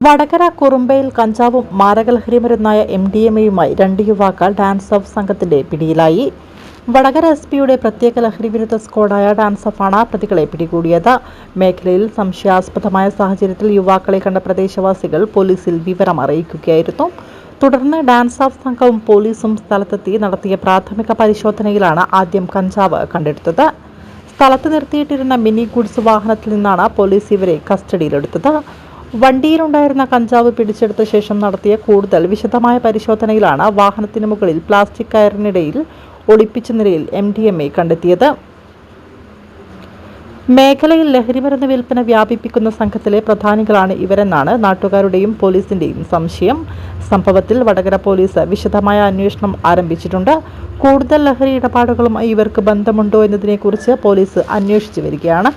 വടകര കുറുമ്പയിൽ കഞ്ചാവും മാരകലഹരിമരുന്നായ MDMA-യുമായി 2 യുവാക്കൾ dance of സംഘത്തിന്റെ പിടിയിലായി. വടകര SP-യുടെ പ്രത്യേക ലഹരിവിരുദ്ധ സ്ക്വാഡായ ഡാൻസ് ഓഫാണ് പ്രതികളെ പിടികൂടിയത്. മേഖലയിൽ സംശയാസ്പദമായ സാഹചര്യത്തിൽ യുവാക്കളെ കണ്ട പ്രദേശവാസികൾ പോലീസിൽ വിവരം അറിയിക്കുകയായിരുന്നു. തുടർന്ന് ഡാൻസ് ഓഫ് സംഘവും പോലീസും സ്ഥലത്തെത്തി നടത്തിയ പ്രാഥമിക പരിശോധനയിലാണ് ആദ്യം കഞ്ചാവ് കണ്ടെടുത്തത്. സ്ഥലത്ത് നിർത്തിയിട്ടിരുന്ന മിനി ഗുഡ്സ് വാഹനത്തിൽ നിന്നാണ് പോലീസ് ഇവരെ കസ്റ്റഡിയിലെടുത്തത്. വണ്ടിയിലുണ്ടായിരുന്ന കഞ്ചാവ് പിടിച്ചെടുത്ത ശേഷം നടത്തിയ കൂടുതൽ വിശദമായ പരിശോധനയിലാണ് വാഹനത്തിന് മുകളിൽ പ്ലാസ്റ്റിക് കയറിനിടയിൽ ഒളിപ്പിച്ച നിലയിൽ MDMA കണ്ടെത്തിയത്. മേഖലയിൽ ലഹരിമരുന്ന് വിൽപ്പന വ്യാപിപ്പിക്കുന്ന സംഘത്തിലെ പ്രധാനികളാണ് ഇവരെന്നാണ് നാട്ടുകാരുടെയും പോലീസിന്റെയും സംശയം. സംഭവത്തിൽ വടകര പോലീസ് വിശദമായ അന്വേഷണം ആരംഭിച്ചിട്ടുണ്ട്. കൂടുതൽ ലഹരി ഇടപാടുകളുമായി ഇവർക്ക് ബന്ധമുണ്ടോ എന്നതിനെക്കുറിച്ച് പോലീസ് അന്വേഷിച്ചു വരികയാണ്.